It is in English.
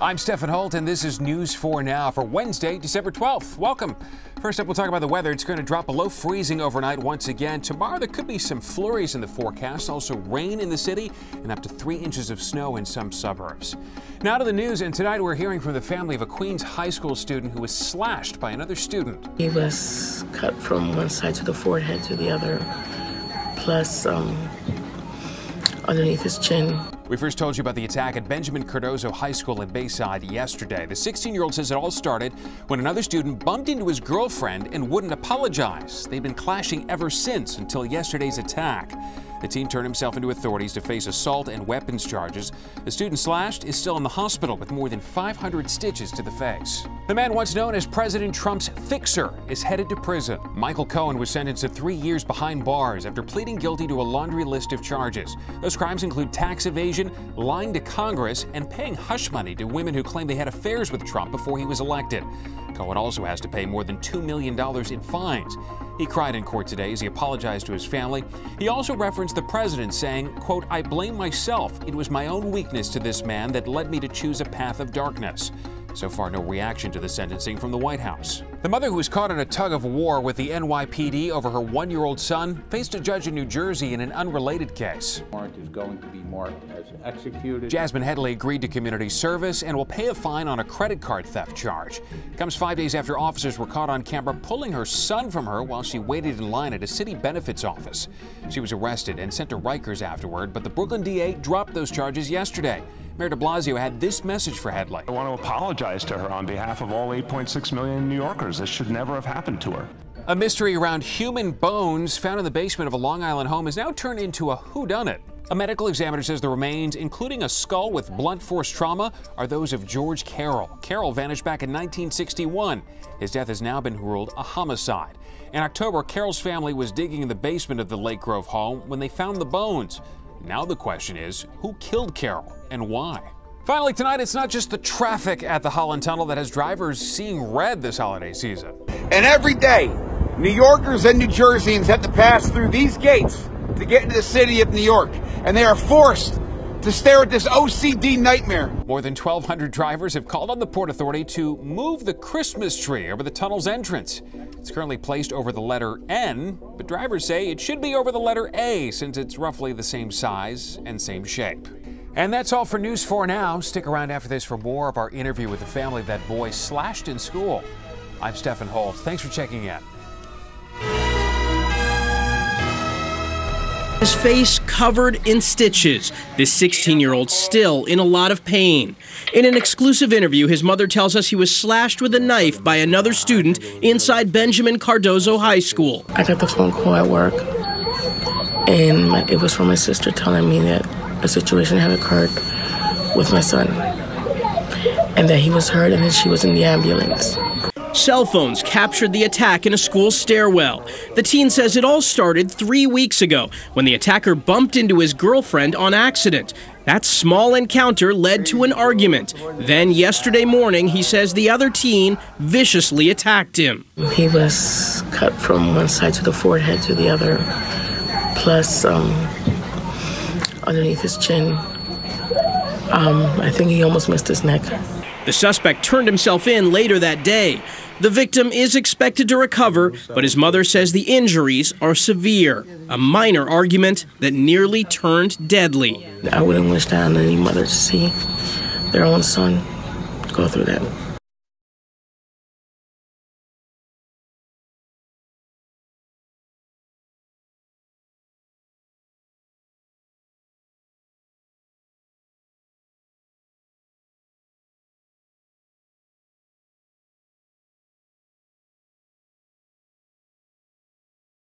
I'm Stefan Holt, and this is News 4 Now for Wednesday, December 12th. Welcome. First up, we'll talk about the weather. It's going to drop below freezing overnight once again. Tomorrow, there could be some flurries in the forecast. Also, rain in the city and up to 3 inches of snow in some suburbs. Now to the news, and tonight we're hearing from the family of a Queens high school student who was slashed by another student. He was cut from one side to the forehead to the other, plus underneath his chin. We first told you about the attack at Benjamin Cardozo High School in Bayside yesterday. The 16-year-old says it all started when another student bumped into his girlfriend and wouldn't apologize. They've been clashing ever since until yesterday's attack. The teen turned himself into authorities to face assault and weapons charges. The student slashed is still in the hospital with more than 500 stitches to the face. The man once known as President Trump's fixer is headed to prison. Michael Cohen was sentenced to 3 years behind bars after pleading guilty to a laundry list of charges. Those crimes include tax evasion, lying to Congress, and paying hush money to women who claimed they had affairs with Trump before he was elected. Cohen also has to pay more than $2 million in fines. He cried in court today as he apologized to his family. He also referenced the president, saying, quote, "I blame myself. It was my own weakness to this man that led me to choose a path of darkness." So far, no reaction to the sentencing from the White House. The mother who was caught in a tug of war with the NYPD over her 1-year-old son faced a judge in New Jersey in an unrelated case. Warrant is going to be marked as executed. Jasmine Headley agreed to community service and will pay a fine on a credit card theft charge. Comes 5 days after officers were caught on camera pulling her son from her while she waited in line at a city benefits office. She was arrested and sent to Rikers afterward, but the Brooklyn DA dropped those charges yesterday. Mayor de Blasio had this message for Headley. I want to apologize to her on behalf of all 8.6 million New Yorkers. This should never have happened to her. A mystery around human bones found in the basement of a Long Island home is now turned into a whodunit. A medical examiner says the remains, including a skull with blunt force trauma, are those of George Carroll. Carroll vanished back in 1961. His death has now been ruled a homicide. In October, Carroll's family was digging in the basement of the Lake Grove home when they found the bones. Now the question is, who killed Carroll and why? Finally tonight, it's not just the traffic at the Holland Tunnel that has drivers seeing red this holiday season. And every day, New Yorkers and New Jerseyans have to pass through these gates to get into the city of New York. And they are forced to stare at this OCD nightmare. More than 1,200 drivers have called on the Port Authority to move the Christmas tree over the tunnel's entrance. It's currently placed over the letter N, but drivers say it should be over the letter A since it's roughly the same size and same shape. And that's all for News 4 Now. Stick around after this for more of our interview with the family of that boy slashed in school. I'm Stefan Holt. Thanks for checking in. His face covered in stitches. This 16-year-old still in a lot of pain. In an exclusive interview, his mother tells us he was slashed with a knife by another student inside Benjamin Cardozo High School. I got the phone call at work, and it was from my sister telling me that a situation had occurred with my son, and that he was hurt and that she was in the ambulance. Cell phones captured the attack in a school stairwell. The teen says it all started 3 weeks ago when the attacker bumped into his girlfriend on accident. That small encounter led to an argument. Then yesterday morning, he says the other teen viciously attacked him. He was cut from one side to the forehead to the other, plus underneath his chin. I think he almost missed his neck. The suspect turned himself in later that day. The victim is expected to recover, but his mother says the injuries are severe. A minor argument that nearly turned deadly. I wouldn't wish that on any mother to see their own son go through that.